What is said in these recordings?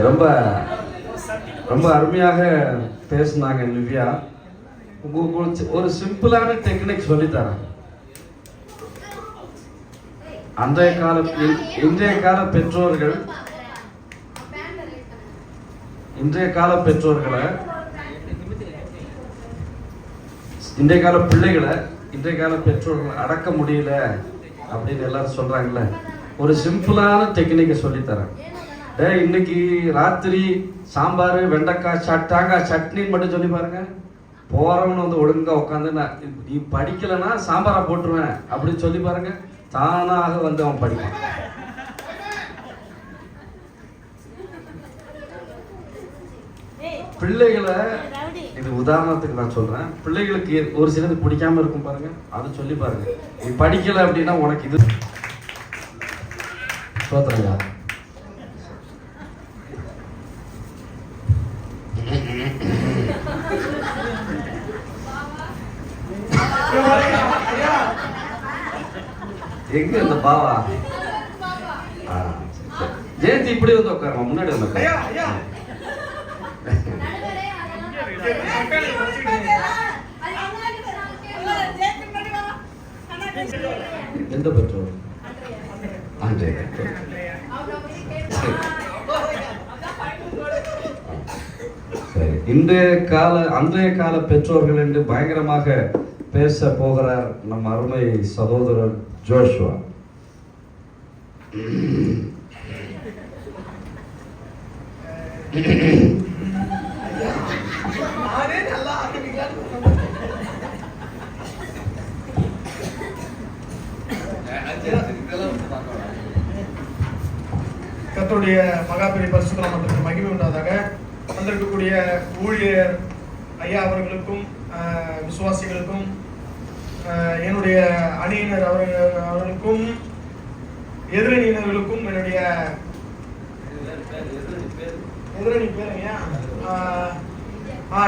ரொம்ப ரொம்ப அருமையாக பேசினாங்க நிவ்யா. உங்களுக்கு ஒரு சிம்பிளான டெக்னிக் சொல்லித்தரேன். இன்றைய கால பெற்றோர்களை இன்றைய கால பிள்ளைகளை இன்றைய கால பெற்றோர்களை அடக்க முடியல அப்படின்னு எல்லாரும் சொல்றாங்கல்ல. ஒரு சிம்பிளான டெக்னிக்கை சொல்லித்தரேன். இன்னைக்கு ராத்திரி சாம்பார், வெண்டைக்காய், தேங்காய் சட்னின்னு மட்டும் சொல்லி பாருங்க. போறவன்னு வந்து ஒழுங்கா உட்காந்து நீ படிக்கலைன்னா சாம்பாரா போட்டுருவேன் அப்படின்னு சொல்லி பாருங்க. தானாக வந்து அவன் படிப்பான். பிள்ளைகளை, இது உதாரணத்துக்கு நான் சொல்றேன், பிள்ளைகளுக்கு ஒரு சிலது பிடிக்காம இருக்கும் பாருங்க, அதை சொல்லி பாருங்க. நீ படிக்கல அப்படின்னா உனக்கு இது சோத்திரையா. எங்க இந்த பாவா? ஜெயந்தி இப்படி வந்து உட்காருமா, முன்னாடி வந்து உட்காரு. எந்த பெற்றோர்? சரி, அன்றைய கால பெற்றோர்கள் என்று பயங்கரமாக பேச போகிறார் நம் அருமை சகோதரர் ஜோஷுவா. கர்த்தருடைய மகாபெரிய பரிசுத்த நாமத்திற்கு மகிமை உண்டாதாக. வந்திருக்கக்கூடிய ஊழியர் ஐயா அவர்களுக்கும் விசுவாசிகளுக்கும் என்னுடைய அணியினர் அவர்களுக்கும் எதிரணியினர்களுக்கும் என்னுடைய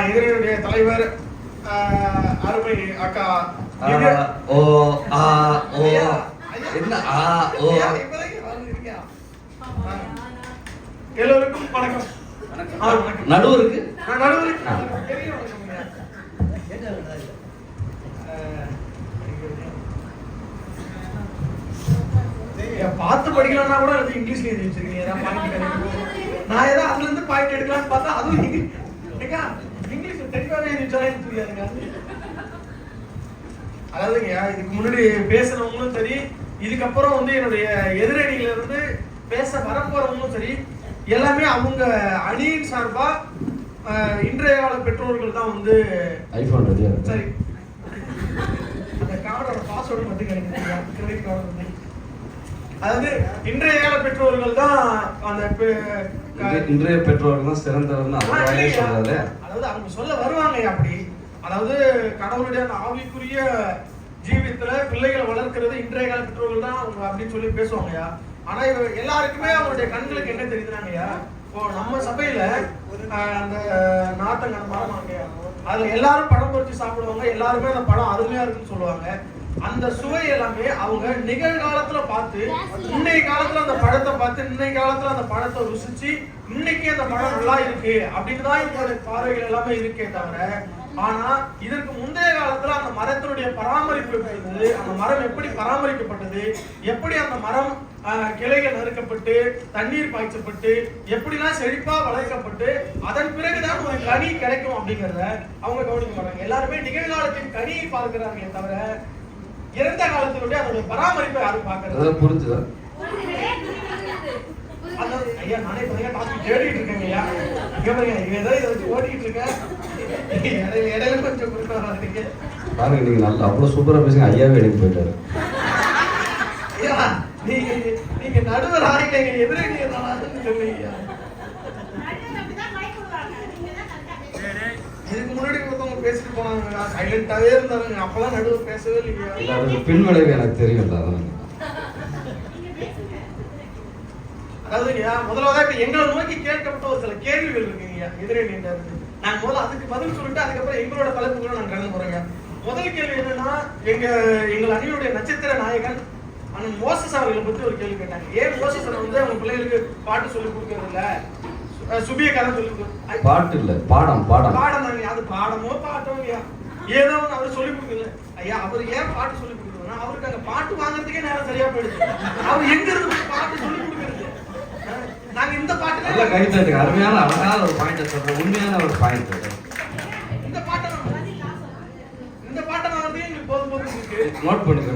எதிரணியுடைய தலைவர் அருமை அக்கா எல்லோருக்கும் வணக்கம். நடுவருக்கு பார்த்து படிக்கலாம்னா கூட அது இங்கிலீஷ்ல எழுதி வச்சிருக்கீங்க. நான் ஏதோ அதுல இருந்து பாயிண்ட் எடுக்கலாம்னு பார்த்தா அதுவும் இங்கிலீஷ் தெளிவாவே எழுதிச்சாலும் தெரியாதுங்க. அதாவதுங்க, இதுக்கு முன்னாடி பேசுறவங்களும் சரி, இதுக்கப்புறம் வந்து என்னுடைய எதிரணியில இருந்து பேச வரப்போறவங்களும் சரி, எல்லாமே அவங்க அணியின் சார்பா இன்றைய கால பெற்றோர்கள் தான் வந்து ஐபோன் சரி. அந்த கார்டோட பாஸ்வேர்டு மட்டும் கிடைக்கும். அதாவது இன்றைய கால பெற்றோர்கள் தான் அந்த இன்றைய பெற்றோர்கள் தான் சிறந்தவர்னு சொல்றாரு. அதாவது அவங்க சொல்ல வருவாங்க அப்படி. அதாவது கடவுளுடைய அந்த ஆவிக்குரிய ஜீவித்துல பிள்ளைகளை வளர்க்கிறது இன்றைய கால பெற்றோர்கள் தான் அவங்க அப்படின்னு சொல்லி பேசுவாங்கயா. ஆனா எல்லாருக்குமே அவங்களுடைய கண்களுக்கு என்ன தெரியுதுனாங்கய்யா, இப்போ நம்ம சபையில அந்த நாத்தங்கன மரம் வாங்கயா, அதுல எல்லாரும் படம் பொறிச்சு சாப்பிடுவாங்க. எல்லாருமே அந்த படம் அருமையா இருக்குன்னு சொல்லுவாங்க. அந்த சுவை எல்லாமே அவங்க நிகழ்காலத்துல பார்த்து, இன்னைய காலத்துல அந்த பழத்தை பார்த்து, இன்னைய காலத்துல அந்த பழத்தை ருசிச்சு, இன்னைக்கு அந்த பழம் நல்லா இருக்கு அப்படின்னு தான் இவங்களுடைய பார்வைகள் எல்லாமே இருக்கே தவிர, ஆனா இதற்கு முந்தைய காலத்துல அந்த மரத்தினுடைய பராமரிப்பு எப்படி இருந்தது, அந்த மரம் எப்படி பராமரிக்கப்பட்டது, எப்படி அந்த மரம் கிளைகள் நறுக்கப்பட்டு தண்ணீர் பாய்ச்சப்பட்டு எப்படிலாம் செழிப்பா வளர்க்கப்பட்டு அதன் பிறகுதான் ஒரு கனி கிடைக்கும் அப்படிங்கிறத அவங்க கவனிக்க மாட்டாங்க. எல்லாருமே நிகழ்காலத்தின் கனியை பார்க்கிறாங்க தவிர இறந்த காலத்தினுடைய அதோட பராமரிப்பை யாரும் பார்க்கறது. புரிஞ்சுதா? ஐயா, நானே டாபிக் தேடிட்டு இருக்கேன் ஐயா. ஏதோ இதை வச்சு ஓடிக்கிட்டு இருக்கேன். இடையில கொஞ்சம் குறிப்பா பாருங்க. நீங்க நல்லா அவ்வளவு சூப்பரா பேசுங்க. ஐயாவே எடுத்து போயிட்டாரு. ஐயா, நீங்க நடுவர் ஆகிட்டீங்க. எதிரே சொல்லுங்க. இதுக்கு முன்னாடி ஒருத்தவங்க பேசிட்டு போனாங்க, சைலண்டாவே இருந்தாங்க. அப்பெல்லாம் நடுவர் பேசவே இல்லையா. பின்விளைவு எனக்கு தெரியும். அதாவது முதலாவதா எங்களை நோக்கி கேட்கப்பட்ட ஒரு சில கேள்விகள் இருக்குங்க எதிரணி. நாங்க முதல்ல அதுக்கு பதில் சொல்லிட்டு அதுக்கப்புறம் எங்களோட தலைப்புகளை நாங்க கடந்து போறோங்க. முதல் கேள்வி என்னன்னா, எங்கள் அணியுடைய நட்சத்திர நாயகன் அண்ணன் மோசஸ் அவர்களை பற்றி ஒரு கேள்வி கேட்டாங்க. ஏன் மோசஸ் வந்து அவங்க பிள்ளைகளுக்கு பாட்டு சொல்லி கொடுக்கறது இல்ல, சுபிய கதை சொல்லி பாட்டு இல்ல, பாடம் பாடம் பாடம் தாங்க. அது பாடமோ பாட்டோ ஐயா, ஏதோ ஒன்று அவர் சொல்லி கொடுக்கல ஐயா. அவர் ஏன் பாட்டு சொல்லி கொடுக்குறதுன்னா அவருக்கு அங்க பாட்டு வாங்குறதுக்கே நேரம் சரியா போயிடுது. அவர் எங்க இருந்து பாட்டு சொல்லி கொடுக்கறது? நாங்க இந்த பாட்டு நல்ல கைத்தட்டுங்க. அருமையான அழகான ஒரு பாயிண்ட் சொல்றேன், உண்மையான ஒரு பாயிண்ட். இந்த பாட்டை வாங்குறதே எங்களுக்கு போதும் போதும் இருக்கு. நோட் பண்ணிக்க.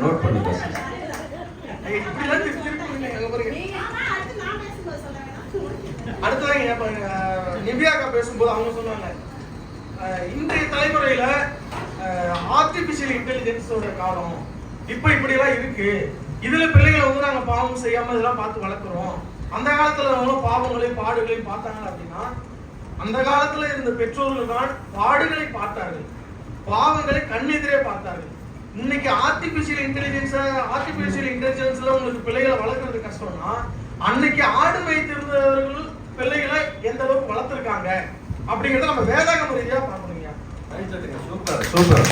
இப்படிலாம் திருப்பி அங்க பாருங்க. அடுத்ததான் நிவ்யாக்கா பேசும்போது அவங்க சொன்னாங்க, இன்றைய தலைமுறையில ஆர்டிபிஷியல் இன்டெலிஜென்ஸோட காலம் இப்ப இப்படி எல்லாம் இருக்கு. இதுல பிள்ளைகளை வந்து நாங்க பாவம் செய்யாம இதெல்லாம் பார்த்து வளர்க்குறோம். அந்த காலத்துல அவங்களும் பாவங்களையும் பாடுகளையும் பார்த்தாங்க அப்படின்னா, அந்த காலத்துல இருந்த பெற்றோர்கள் தான் பாடுகளை பார்த்தார்கள், பாவங்களை கண்ணெதிரே பார்த்தார்கள். இன்னைக்கு ஆர்டிபிஷியல் இன்டெலிஜென்ஸ்ல உங்களுக்கு பிள்ளைகளை வளர்க்கறது கஷ்டம்னா, அன்னைக்கு ஆடு வைத்திருந்தவர்கள் பிள்ளைகளை எந்த அளவுக்கு வளர்த்திருக்காங்க அப்படிங்கறத நம்ம வேதாகம ரீதியா பார்க்கணுங்க. சூப்பர்.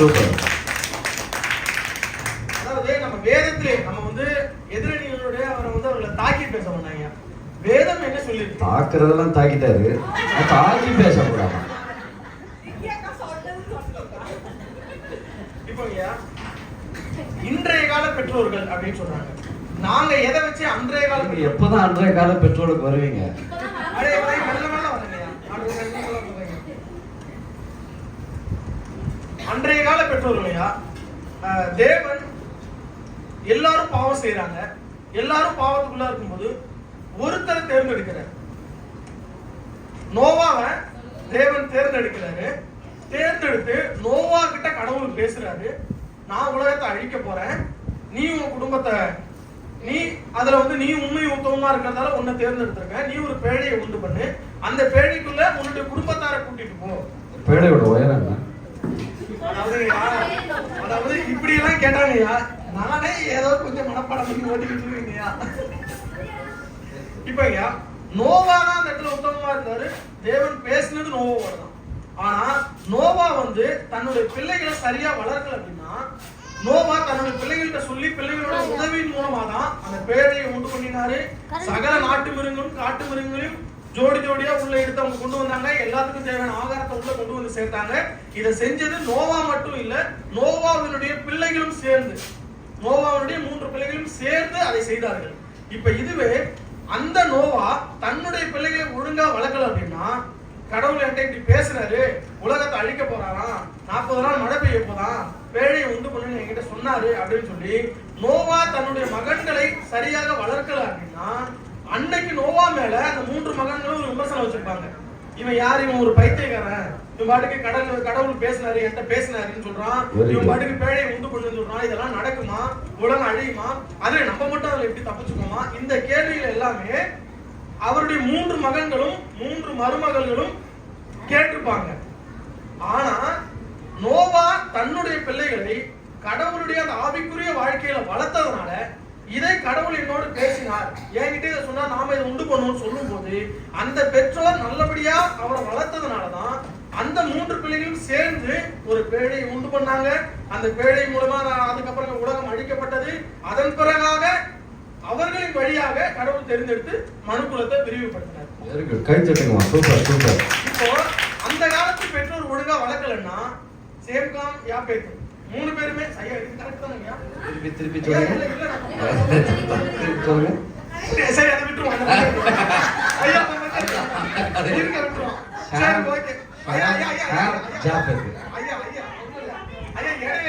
அதாவது நம்ம வேதத்திலே நம்ம வந்து எதிரணிகளுடைய அவரை வந்து அவர்களை தாக்கி பேச பண்ணாங்க. வேதம் என்ன சொல்லிருக்கு? தாக்குறதெல்லாம் தாக்கிட்டாரு, தாக்கி பேசக்கூடாது. இப்போ இன்றைய கால பெற்றோர்கள் அப்படின்னு சொல்றாங்க. நாங்க எதை வச்சு அன்றைய கால எப்பதான் அன்றைய கால பெற்றோருக்கு வருவீங்க? அன்றைய கால பெற்றோர்களையா, தேவன் எல்லாரும் பாவம் செய்யறாங்க, எல்லாரும் பாவத்துக்குள்ள இருக்கும்போது ஒருத்தரை தேர்ந்தெடுக்கிறார். நோவாவை தேவன் தேர்ந்தெடுக்கிறாரு. தேர்ந்தெடுத்து நோவா கிட்ட கடவுள் பேசுறாரு, நான் உலகத்தை அழிக்க போறேன், நீ உன் குடும்பத்தை நீ அதுல வந்து நீ உண்மை உத்தமமா இருக்கிறதால உன்னை தேர்ந்தெடுத்திருக்க, நீ ஒரு பேழையை உண்டு பண்ணு, அந்த பேழைக்குள்ள உன்னுடைய குடும்பத்தாரை கூட்டிட்டு போ. பேழையோட உயரம் என்ன? அதாவது இப்படி எல்லாம் கேட்டாங்கய்யா, நானே ஏதோ கொஞ்சம் மனப்பாடம் பண்ணி ஓட்டிக்கிட்டு இருக்கீங்கய்யா. இப்ப ஐயா, நோவா தான் அந்த இடத்துல உத்தமமா இருந்தாரு, தேவன் பேசினது நோவாவோட தான். ஆனா நோவா வந்து தன்னுடைய பிள்ளைகளை சரியா வளர்க்கல அப்படின்னா, நோவா தன்னுடைய பிள்ளைகள்கிட்ட சொல்லி பிள்ளைகளோட உதவியின் மூலமா தான் அந்த பேழையை உண்டு பண்ணினாரு. சகல நாட்டு மிருகங்களும் காட்டு மிருகங்களையும் ஜோடி ஜோடியா உள்ள எடுத்து அவங்க கொண்டு வந்தாங்க. எல்லாத்துக்கும் தேவையான ஆகாரத்தை உள்ள கொண்டு வந்து சேர்த்தாங்க. இதை செஞ்சது நோவா மட்டும் இல்ல, நோவாவினுடைய பிள்ளைகளும் சேர்ந்து, நோவாவுடைய 3 பிள்ளைகளும் சேர்ந்து அதை செய்தார்கள். இப்ப இதுவே அந்த நோவா தன்னுடைய பிள்ளைகளை ஒழுங்கா வளர்க்கல அப்படின்னா, கடவுள் என்கிட்ட இப்படி பேசுறாரு, உலகத்தை அழிக்க போறாராம், 40 நாள் மழை பெய்ய போதான், பேழையை உண்டு பண்ணுன்னு என்கிட்ட சொன்னாரு அப்படின்னு சொல்லி நோவா தன்னுடைய மகன்களை சரியாக வளர்க்கல அப்படின்னா, அன்னைக்கு நோவா மேல அந்த 3 மகன்களும் ஒரு விமர்சனம் வச்சிருப்பாங்க. இவன் யார்? இவன் ஒரு பைத்தியக்காரன், இவன் பாட்டுக்கு கடவுள் பேசினாரு, என்கிட்ட பேசினாருன்னு சொல்றான், இவன் பாட்டுக்கு பேழையை உண்டு பண்ணுன்னு சொல்றான், இதெல்லாம் நடக்குமா? உலகம் அழியுமா? அதுல நம்ம மட்டும் அதுல எப்படி தப்பிச்சுக்கோமா? இந்த கேள்விகள் எல்லாமே அவருடைய 3 மகன்களும் 3 மருமகள்களும் கேட்டிருப்பாங்க. ஆனா நோவா தன்னுடைய பிள்ளைகளை கடவுளுடைய அந்த ஆவிக்குரிய வாழ்க்கையில வளர்த்ததுனால, இதை கடவுள் என்னோடு பேசினார், என்கிட்ட இதை சொன்னா நாம இதை உண்டு பண்ணுவோம்னு சொல்லும் போது, அந்த பெற்றோர் நல்லபடியா அவரை வளர்த்ததுனாலதான் அந்த 3 பிள்ளைகளும் சேர்ந்து ஒரு பேழையை உண்டு பண்ணாங்க. அந்த பேழை மூலமா அதுக்கப்புறம் உலகம் அழிக்கப்பட்டது. அதன் பிறகாக அவர்களின் வழியாக கடவுள் தேர்ந்தெடுத்து மனுக்குலத்தை விரிவுபடுத்தினார். இப்போ அந்த காலத்து பெற்றோர் ஒழுங்கா வளர்க்கலன்னா, சேம்காம் யாப்பேத் 3 பேருமே ஐயா இது கரெக்ட் தானேங்க? திருப்பி சொல்லுங்க. சரி அதை விட்டுருவோம். ஐயா இருங்க விட்டுருவோம். சரி ஓகே. ஐயா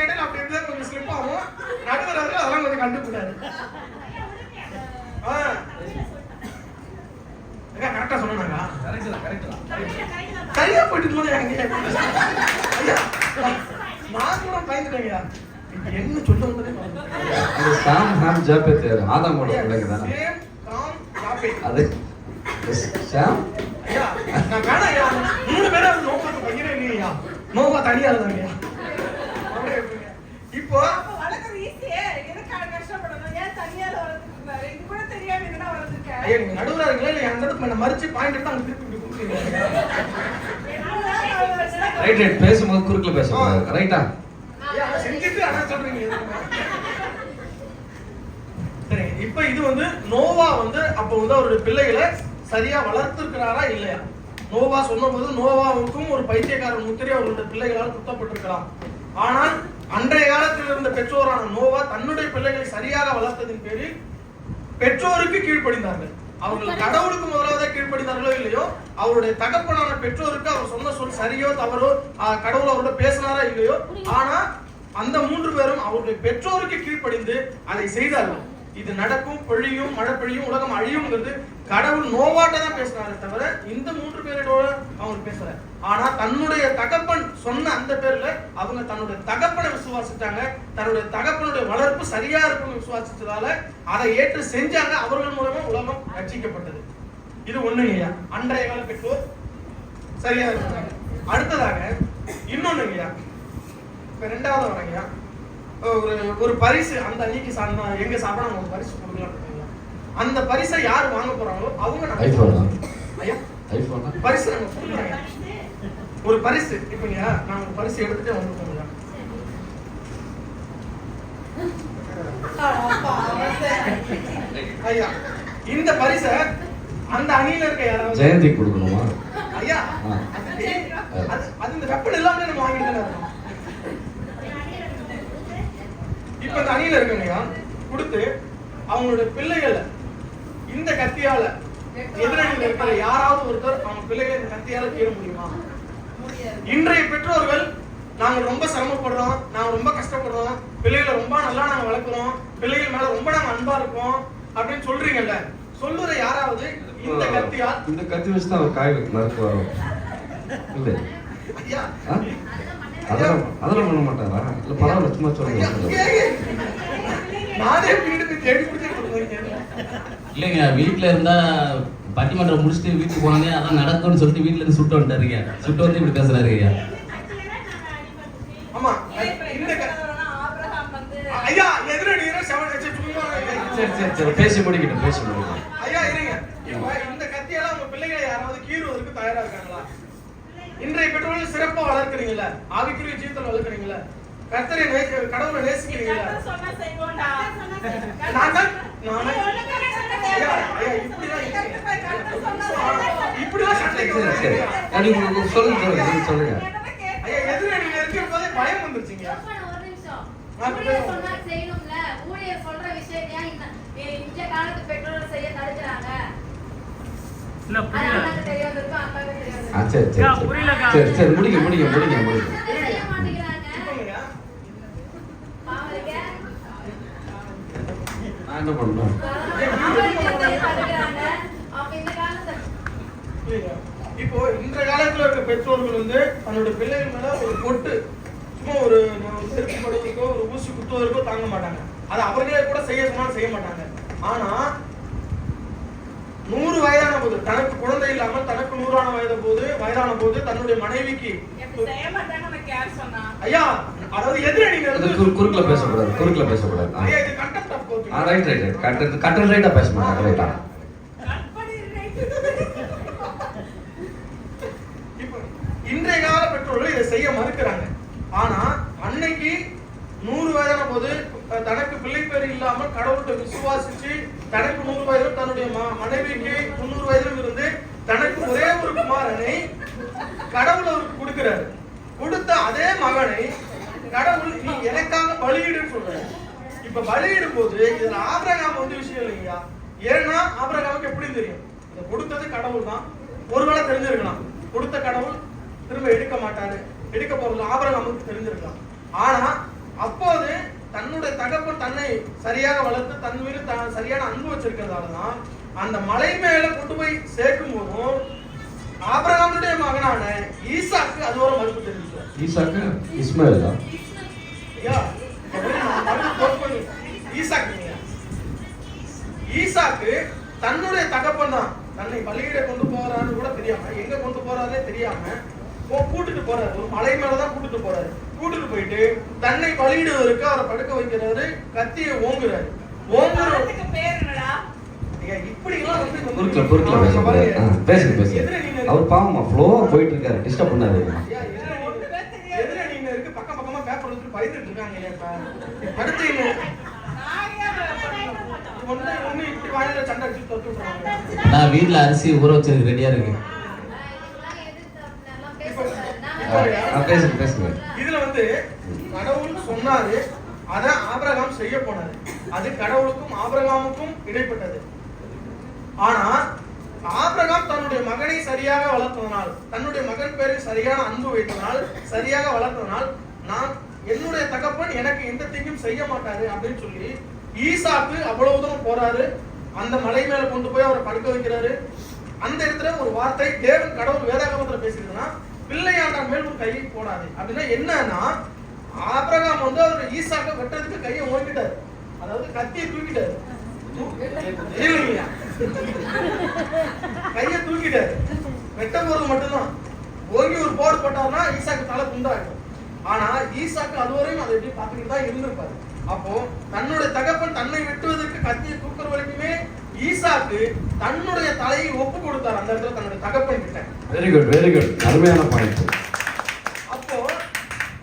இடையில அப்படி இருந்தா கொஞ்சம் ஸ்லிப் ஆகும். நடுவர் அதெல்லாம் கொஞ்சம் கண்டுக்கூடாது. கரெக்டா சொன்னாங்க. சரியா போயிட்டு நான் கூட பயந்துட்டேங்க. என்ன சொல்ல வந்ததே சாம் ஹாம் ஜாபெத் ஆதாமோட பிள்ளைங்கதான். சேம் காம் ஜாபெத் அது சாம் ஐயா நான் வேணா ஐயா 3 பேரும் நோவா பையனே இல்லையா, நோவா தனியா இருந்தாங்க. இப்போ வளர்க்க ஈஸியே, எதுக்கு கஷ்டப்படணும்? ஏன் தனியால வளர்த்துறாரு? இது கூட தெரியாம இதெல்லாம் வளர்த்துருக்கேன். ஐயா நீங்க நடுவுல இருக்கீங்களா இல்ல அந்த இடத்துல நான் மறிச்சு பாயிண்ட் எடுத்து அங்க திருப்பி இப்படி கொடுக்குறீங்க. ரைட் பேசும்போது குறுக்குல பேசக்கூடாது. ரைட்டா? ஐயா செஞ்சுட்டு அண்ணா சொல்றீங்க. சரி இப்போ இது வந்து நோவா வந்து அப்ப வந்து அவருடைய பிள்ளைகளை சரியா வளர்த்திருக்கிறாரா இல்லையா? நோவா சொன்னபோது நோவாவுக்கும் ஒரு பைத்தியக்காரன் முத்திரை அவர்களுடைய பிள்ளைகளால் குத்தப்பட்டிருக்கலாம். ஆனால் அன்றைய காலத்தில் இருந்த பெற்றோரான நோவா தன்னுடைய பிள்ளைகளை சரியாக வளர்த்ததின் பேரில் பெற்றோருக்கு கீழ்ப்படிந்தார்கள். அவர்கள் கடவுளுக்கு முதலாவதாக கீழ்ப்படிந்தார்களோ இல்லையோ, அவருடைய தகப்பனான பெற்றோருக்கு அவர் சொன்ன சொல் சரியோ தவறோ, கடவுள் அவரோட பேசினாரா இல்லையோ, ஆனா அந்த 3 பேரும் அவருடைய பெற்றோருக்கு கீழ்ப்படிந்து அதை செய்தார்கள். இது நடக்கும், பொழியும், மழை பொழியும், உலகம் அழியும்ங்கிறது கடவுள் நோவாட்ட தான் பேசினாரே தவிர இந்த 3 பேரோட அவங்க பேசல. ஆனா தன்னுடைய தகப்பன் சொன்ன அந்த பேர்ல அவங்க தன்னுடைய தகப்பனை விசுவாசிச்சாங்க. தன்னுடைய தகப்பனுடைய வளர்ப்பு சரியா இருக்கும்னு விசுவாசிச்சதால அதை ஏற்று செஞ்சாங்க. அவர்கள் மூலமா உலகம் ரட்சிக்கப்பட்டது. இது ஒண்ணுங்கய்யா, அன்றைய கால பெற்றோர் சரியா இருந்தாங்க. அடுத்ததாக இன்னொன்னுங்கய்யா, இப்ப 2வது வரங்கய்யா, ஒரு பரிசு அந்த அன்னைக்கு எங்க சாப்பிட நம்ம ஒரு பரிசு கொடுக்கலாம். அந்த பரிசை யார் வாங்க போறாங்களோ அவங்க பரிசு நம்ம கொடுக்குறாங்க. ஒரு பரிசு இப்பங்க நான் ஒரு பரிசு எடுத்துட்டே வந்துருக்கோங்க. ஐயா இந்த பரிசை அந்த அணியில இருக்க யாராவது ஜெயந்தி கொடுக்கணுமா? ஐயா அது இந்த வெப்பன் எல்லாமே நம்ம வாங்கிட்டு இருக்கோம். இப்ப இந்த அணியில இருக்கங்கய்யா கொடுத்து அவங்களுடைய பிள்ளைகளை இந்த கத்தியால எதிரணியில் இருக்கிற யாராவது ஒருத்தர் அவங்க பிள்ளைகளை இந்த கத்தியால கீற முடியுமா? இன்றைய பெற்றோர்கள் நாங்க ரொம்ப சிரமப்படுறோம், நாங்க ரொம்ப கஷ்டப்படுறோம், பிள்ளைகளை ரொம்ப நல்லா நாங்க வளர்க்கிறோம், பிள்ளைகள் மேல ரொம்ப நாங்க அன்பா இருக்கோம் அப்படின்னு சொல்றீங்கல்ல, சொல்லுற யாராவது இந்த கத்தியால் இந்த கத்தி வச்சு தான் அவர் காய்கறி நறுக்கு வரும் இல்ல? ஐயா அதெல்லாம் பண்ண மாட்டாரா? இல்ல பரவாயில்ல, சும்மா சொல்லுங்க. நானே வீட்டுக்கு தேடி பிடிச்சிட்டு இல்லைங்க, வீட்டுல இருந்தா பட்டிமன்றம் முடிச்சுட்டு வீட்டுக்கு போனே அதான் நடக்கும்னு சொல்லிட்டு வீட்டுல இருந்து சுட்டு வந்துட்டாருங்க. சுட்டு வந்து இப்படி பேசுறாரு ஐயா. ஆமா இந்த ஐயா எதிரடியற சும்மா சரி பேசி முடிக்கட்டும். ஐயா இருங்க. இந்த கத்தியால உங்க பிள்ளைகளை யாராவது கீறுவதற்கு தயாரா இருக்காங்களா? இன்றைய பெற்றோர்கள் சிறப்பா வளர்க்குறீங்கல்ல, ஆவிக்குரிய ஜீவிதத்துல வளர்க்குறீங்கல்ல, கர்த்தரை கடவுளை நேசிக்கிறீங்கல்ல, இப்படிதான் சொல்லுங்க. ஐயா எதிரடியில இருக்கும் போதே பயம் வந்துருச்சுங்க. சரி முடிங்க. நான் என்ன பண்ணணும்? இப்போ இந்த காலத்துல இருக்க பெற்றோர்கள் வந்து தன்னுடைய பிள்ளைகள் மேல ஒரு பொட்டு சும்மா ஒரு செருப்பு படுவதற்கோ ஒரு ஊசி குத்துவதற்கோ தாங்க மாட்டாங்க. அது அவர்களே கூட செய்ய சொன்னாலும் செய்ய மாட்டாங்க. ஆனா 100 வயதான போது, தனக்கு குழந்தை இல்லாமல் தனக்கு 100 போது தன்னுடைய மனைவிக்கு ஐயா அதாவது எதிரணிங்க குறுக்குல பேசக்கூடாது. ஐயா இது கண்டெம்ட் ஆஃப் கோர்ட். ரைட் கட்டல் ரைட்டா பேச மாட்டாங்க. ரைட்டா இப்போ இன்றைய கால பெற்றோர்கள் இதை செய்ய மறுக்கிறாங்க. ஆனா அன்னைக்கு 100 வயதான போது தனக்கு பிள்ளை பேர் இல்லாமல் கடவுள்கிட்ட விசுவாசிச்சு தனக்கு 100 வயதிலும் தன்னுடைய மனைவிக்கு 90 வயதிலும் இருந்து தனக்கு ஒரே ஒரு குமாரனை கடவுள் அவருக்கு கொடுக்கிறாரு. கொடுத்த அதே மகனை கடவுள் நீ எனக்காக பலியிடுன்னு சொல்றாரு. இப்ப பலியிடும் போது இதுல ஆபிரகாம் வந்து விஷயம் இல்லையா? ஏன்னா ஆபிரகாமுக்கு எப்படி தெரியும்? இதை கொடுத்தது கடவுள் தான். ஒருவேளை தெரிஞ்சிருக்கலாம், கொடுத்த கடவுள் திரும்ப எடுக்க மாட்டாரு, எடுக்க போறது ஆபிரகாமுக்கு தெரிஞ்சிருக்கலாம். ஆனா அப்போது தன்னுடைய தகப்பன் தன்னை சரியாக வளர்த்து தன் மீது சரியான அன்பு வச்சிருக்கிறதாலதான் அந்த மலை மேல கொண்டு போய் சேர்க்கும் போதும் ஆபிரகாமுடைய மகனான ஈசாக்கு அது ஒரு மறுப்பு தெரிவித்தார். ஈசாக்கு இஸ்மாயில் தான். ஈசாக்கு தன்னுடைய தகப்பன் தான் தன்னை பள்ளியிட கொண்டு போறான்னு கூட தெரியாம, எங்க கொண்டு போறாருன்னே தெரியாம கூட்டிட்டு போறாரு. ஒரு மலை மேலதான் கூட்டிட்டு போறாரு. கூட்டிட்டு போயிட்டு தன்னை பலியிடுவதற்கு அவரை படுக்க வைக்கிறாரு, கத்தியை ஓங்குறாரு. அவர் பாவமா ஃப்ளோவா போயிட்டு இருக்காரு, டிஸ்டர்ப் பண்ணாரு. எதிரணியினருக்கு பக்கமா பேப்பர் வச்சு பயந்துட்டு இருக்காங்க. நான் வீட்டுல அரிசி ஊற வச்சிருக்கு, ரெடியா இருக்கு. பேசுங்க. இதுல வந்து கடவுள் சொன்னாரு, அத ஆபிரகாம் செய்ய போனாரு. அது கடவுளுக்கும் ஆபிரகாமுக்கும் இடைப்பட்டது. ஆனா ஆபிரகாம் தன்னுடைய மகனை சரியாக வளர்த்ததனால், தன்னுடைய மகன் பேரில் சரியான அன்பு வைத்ததனால், சரியாக வளர்த்ததனால், நான் என்னுடைய தகப்பன் எனக்கு எந்த தீங்கும் செய்ய மாட்டாரு அப்படின்னு சொல்லி ஈசாக்கு அவ்வளவு தூரம் போறாரு. அந்த மலை மேல கொண்டு போய் அவரை படுக்க வைக்கிறாரு. அந்த இடத்துல ஒரு வார்த்தை தேவன் கடவுள் வேதாகமத்துல பேசிருக்குன்னா, பிள்ளையாண்டான் மேல் ஒரு கையை போடாது. அப்படின்னா என்னன்னா, ஆபிரகாம் வந்து அவர் ஈசாக்க வெட்டுறதுக்கு கையை ஓங்கிட்டாரு, அதாவது கத்தியை தூக்கிட்டாரு. கையை தூக்கிட்டாரு, வெட்ட போறது மட்டும்தான். ஓங்கி ஒரு போடு போட்டாருன்னா ஈசாக்கு தலை துண்டாயிடும். ஆனா ஈசாக்கு அதுவரையும் அதை எப்படி பார்த்துக்கிட்டு தான் இருந்திருப்பாரு. அப்போ தன்னுடைய தகப்பன் தன்னை வெட்டுவதற்கு கத்தியை தூக்குற வரைக்குமே ஈசாக்கு தன்னுடைய தலையை ஒப்பு கொடுத்தார் அந்த இடத்துல தன்னுடைய தகப்பன் கிட்ட. வெரி குட், அருமையான பாயிண்ட். அப்போ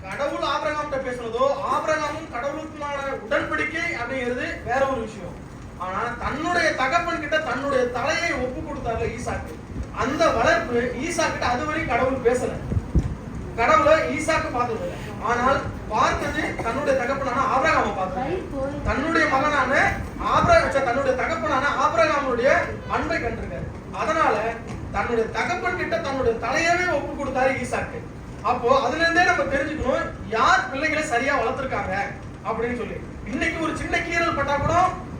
கடவுள் ஆபிரகாம்கிட்ட பேசுனதோ, ஆபிரகாமும் கடவுளுக்குமான உடன்படிக்கை அப்படிங்கிறது வேற ஒரு விஷயம். ஆனா தன்னுடைய தகப்பன் கிட்ட தன்னுடைய தலையை ஒப்பு கொடுத்தார்ல ஈசாக்கு, அந்த வளர்ப்பு ஈசாக்கிட்ட அதுவரையும் கடவுள் பேசல. கடவுளை ஈசாக்கு பார்த்தது, ஆனால் பார்த்தது தன்னுடைய தகப்பனான ஆபிரகாமை பார்த்தது. தன்னுடைய மகனான தன்னுடைய தகப்பனான ஆபிரகாமுடைய அன்பை கண்டிருக்காரு. அதனால தன்னுடைய தகப்பன் கிட்ட தன்னுடைய தலையவே ஒப்பு கொடுத்தாரு ஈசாக்கு. அப்போ அதுல இருந்தே நம்ம தெரிஞ்சுக்கணும் யார் பிள்ளைகளை சரியா வளர்த்திருக்காங்க அப்படின்னு சொல்லி. இன்னைக்கு ஒரு சின்ன கீரல் பட்டா கூட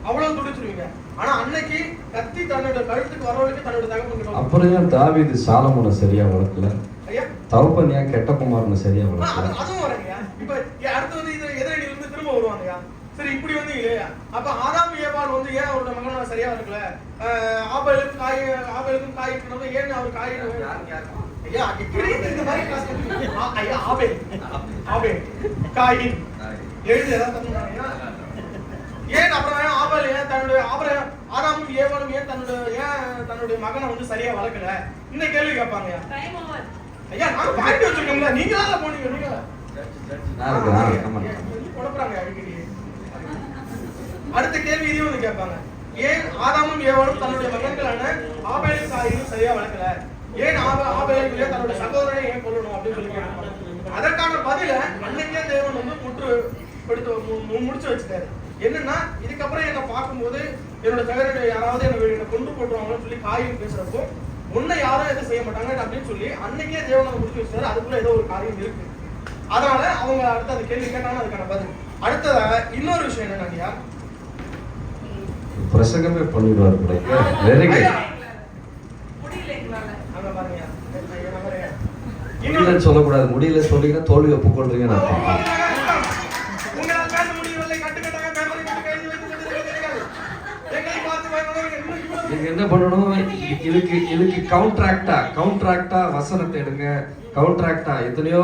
அவ்வளவு துடிச்சிருவீங்க. ஆனா அன்னைக்கு கத்தி தன்னுடைய கழுத்துக்கு வரவழைக்கு தன்னுடைய தகப்பன் கிட்ட. அப்புறம் ஏன் தாவீது சாலமோனை சரியா வளர்க்கல? ஐயா தகப்பன் ஏன் கெட்ட குமாரனை சரியா வளர்க்கல? அதுவும் வரங்க. இப்ப அடுத்து வந்து இது எதிரணி வந்து திரும்ப வருவாங்கயா. சரி இப்படி வந்து இல்லையா, அப்ப ஆதாம் ஏவாள் வந்து ஏன் அவரோட மகனை சரியா இருக்கல? ஆபேலுக்கும் காய் இருக்கணும், ஏன் அவர் காய் ஐயா இந்த மாதிரி ஐயா ஆபேல் காயின் எழுதி ஏதாவது தந்துட்டாங்க. ஏன் அப்புறம் ஆபேல் ஏன் தன்னுடைய ஆதாமும் ஏவாளும் ஏன் தன்னுடைய மகனை வந்து சரியா வளர்க்கல? இந்த கேள்வி கேட்பாங்க. ஐயா நாங்க பாயிண்ட் வச்சிருக்கோம்ல, நீங்க தான் போனீங்க. நீங்க குழப்பறாங்க அடிக்கடி. அடுத்த கேள்வி இதையும் வந்து கேட்பாங்க, ஏன் ஆதாமும் ஏவாளும் தன்னுடைய மகன்களான ஆபேலும் காயினும் சரியா வளர்க்கல? ஏன் ஆபேலையும் தன்னுடைய சகோதரனை ஏன் கொல்லணும் அப்படின்னு சொல்லி கேட்பாங்க. அதற்கான பதில அன்னைக்கே தேவன் வந்து முடிச்சு வச்சுட்டாரு. என்னன்னா, இதுக்கப்புறம் என்ன பார்க்கும்போது என்னோட சகோதரர் யாராவது என்ன கொண்டு போட்டுருவாங்கன்னு சொல்லி காயின் பேசுறப்போ உன்னை யாரும் எதுவும் செய்ய மாட்டாங்க அப்படின்னு சொல்லி அன்னைக்கே தேவன் முடிச்சு வச்சாரு. அதுக்குள்ள ஏதோ ஒரு காரியம் இருக்கு. அதனால அவங்க அடுத்து அந்த கேள்வி கேட்டாங்க, அதுக்கான பதில். அடுத்ததா இன்னொரு விஷயம் என்னன்னா, பிரசங்கமே பண்ணிடுவார் பிள்ளைங்க. Very good. அங்க பாருங்க, இன்னும் சொல்லக்கூடாது. முடியல சொல்றீங்க, தோல்வி ஒப்புக்கொள்றீங்க. நீங்க என்ன பண்ணணும், இதுக்கு கவுண்ட்ராக்டா வசனத்தை எடுங்க. கவுண்ட்ராக்டா எத்தனையோ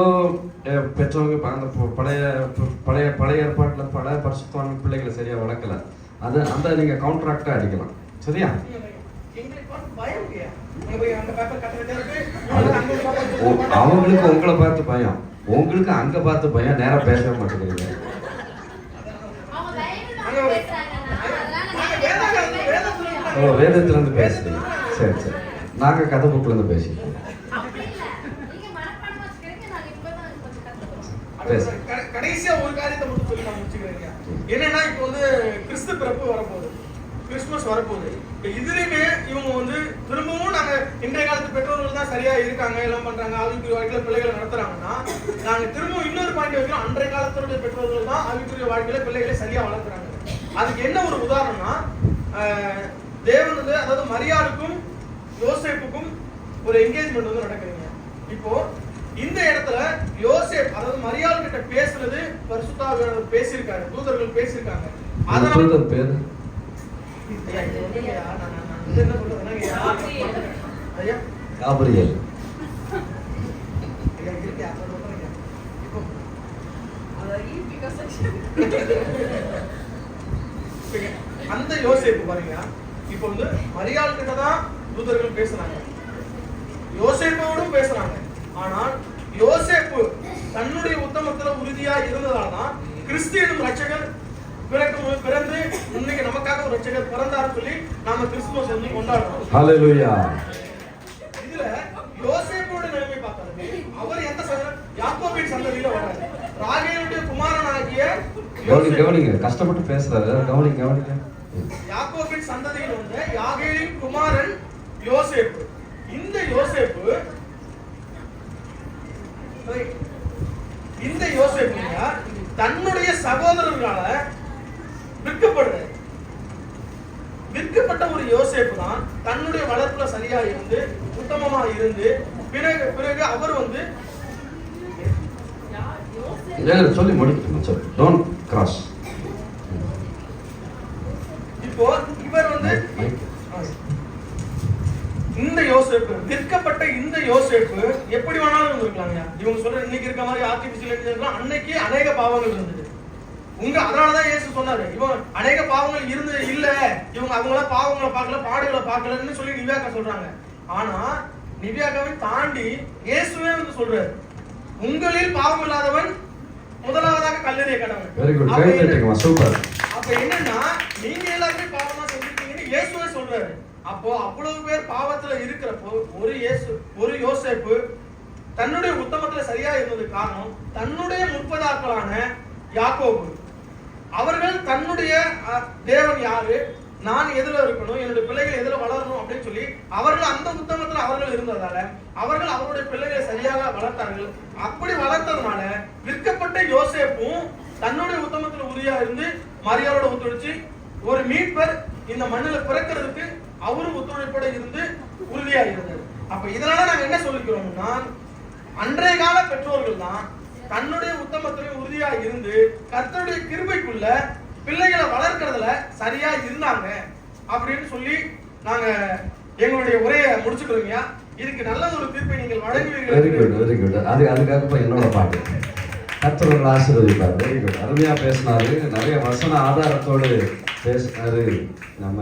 பெற்றவங்க அந்த பழைய ஏற்பாட்டுல பல பரிசுத்தவான் பிள்ளைகளை சரியா வளர்க்கல. அந்த நீங்க கவுண்ட்ராக்டா அடிக்கலாம். சரியா? அவங்களுக்கு உங்களை பார்த்து பயம், உங்களுக்கு அங்க பார்த்து பயம். நேரா பேசவே மாட்டேங்கிறீங்க. வேதத்துல இருந்து பேசுறீங்க. சரி சரி, நாங்க கதை புக்ல இருந்து பேசிட்டோம். கடைசியா ஒரு காரியத்தை மட்டும் சொல்லி நான் முடிச்சுக்கிறேன். என்னன்னா, இப்போ வந்து கிறிஸ்து பிறப்பு வரப்போகுது, கிறிஸ்துமஸ் வரப்போகுது. இதுலயுமே இவங்க வந்து திரும்பவும் நாங்க இன்றைய காலத்து பெற்றோர்கள் தான் சரியா இருக்காங்க, எல்லாம் பண்றாங்க, ஆவிக்குரிய வாழ்க்கையில பிள்ளைகளை நடத்துறாங்கன்னா, நாங்க திரும்பவும் இன்னொரு பாயிண்ட் வைக்கிறோம், அன்றைய காலத்துடைய பெற்றோர்கள் தான் ஆவிக்குரிய வாழ்க்கையில பிள்ளைகளை சரியா வளர்க்குறாங்க. அதுக்கு என்ன ஒரு உதாரணம்னா, தேவன் வந்து, அதாவது மரியாளுக்கும் யோசேப்புக்கும் ஒரு என்கேஜ்மெண்ட் வந்து நடக்குதுங்க. இப்போ இந்த இடத்துல யோசேப், அதாவது மரியாள் கிட்ட பேசுறது பரிசுத்தாவியானவர் பேசியிருக்காரு, தூதர்கள் பேசியிருக்காங்க. அதனால பேரு காபிரியல். அந்த யோசேப்பு பாருங்க, இப்ப வந்து மரியாள் கிட்ட தான் தூதர்கள் பேசுறாங்க, யோசேப்போடும் பேசுறாங்க. ஆனால் யோசேப்பு தன்னுடைய உத்தமத்துல உறுதியா இருந்ததால்தான் கிறிஸ்து எனும் ரட்சகர் பிறந்து இன்னைக்கு நமக்காக ஒரு ரட்சகர் பிறந்தார் சொல்லி நாம கிறிஸ்துமஸ் வந்து கொண்டாடுறோம். ஹல்லேலூயா. இதுல யோசேப்போட நிலைமை பார்த்தாலுமே அவர் எந்த யாக்கோபின் சந்ததியில வர்றாரு. ராகேலுடைய குமாரனாகிய கவனிங்க கவனிங்க, கஷ்டப்பட்டு பேசுறாரு, கவனிங்க கவனிங்க. யாக்கோபின் சந்ததியில் வந்த யாகேலின் குமாரன் யோசேப்பு. இந்த யோசேப்பு தன்னுடைய சகோதரர்களால விற்கப்படுறாரு. விற்கப்பட்ட ஒரு யோசேப்பு தான் தன்னுடைய வளர்ப்புல சரியா இருந்து உத்தமமா இருந்து பிறகு அவர் வந்து சொல்லி முடிக்கணும். சொல்லி டோன்ட் கிராஸ். இப்போ இவர் வந்து இந்த யோசேப்பு, விற்கப்பட்ட இந்த யோசேப்பு எப்படி வேணாலும் இருந்திருக்கலாங்க. இவங்க சொல்ற இன்னைக்கு இருக்க மாதிரி ஆர்டிபிஷியல் இன்டெலிஜென்ஸ் அன்னைக்கு அநேக பாவங்கள் இருந்தது. அதனாலதான் இயேசு சொன்னாரு, இவன் அநேக பாவங்கள் இருந்து இல்ல, இவங்க அவங்கள பாவங்களை பார்க்கல பாடுகளை பார்க்கலன்னு சொல்லி நிவ்யாக்கா சொல்றாங்க. ஆனா நிவ்யாக்காவை தாண்டி இயேசுவே வந்து சொல்றாரு, உங்களில் பாவம் இல்லாதவன் முதலாவதாக கல்லெறிய கடவுள். வெரி குட், கை தட்டுங்க. சூப்பர். அப்ப என்னன்னா நீங்க எல்லாருமே பாவமா செஞ்சிருக்கீங்கன்னு இயேசுவே சொல்றாரு. அப்போ அவ்வளவு பேர் பாவத்துல இருக்கிறப்போ ஒரு யோசேப்பு தன்னுடைய உத்தமத்துல சரியா இருந்தது காரணம் தன்னுடைய முற்பதாக்களான யாக்கோபு அவர்கள் தன்னுடைய தேவன் யாரு, நான் எதுல இருக்கணும், என்னுடைய பிள்ளைகள் எதுல வளரணும் அப்படின்னு சொல்லி அவர்கள் அந்த உத்தமத்துல அவர்கள் இருந்ததால அவர்கள் அவருடைய பிள்ளைகளை சரியாக வளர்த்தார்கள். அப்படி வளர்த்ததுனால விற்கப்பட்ட யோசேப்பும் தன்னுடைய உத்தமத்துல உறுதியா இருந்து மரியாதையோட ஒத்துழைச்சு ஒரு மீட்பர் இந்த மண்ணில பிறக்கிறதுக்கு அவரும் ஒத்துழைப்போட இருந்து உறுதியா இருந்தது. அப்ப இதனால நாங்க என்ன சொல்லிக்கிறோம்னா, அன்றைய கால பெற்றோர்கள் தான் தன்னுடைய உத்தமத்திலையும் உறுதியா இருந்து கர்த்தருடைய கிருபைக்குள்ள பிள்ளைகளை வளர்க்கறதுல சரியா இருந்தாங்க அப்படின்னு சொல்லி நாங்க எங்களுடைய உரையை முடிச்சுக்கிறோங்க. இதுக்கு நல்ல ஒரு தீர்ப்பை நீங்கள் வழங்குவீர்கள். Very good, very good. அதுக்காக என்னோட பாட்டு கர்த்தர் ஆசீர்வதிப்பார். வெரி குட், அருமையா பேசினாரு, நிறைய வசன ஆதாரத்தோடு பேசினாரு நம்ம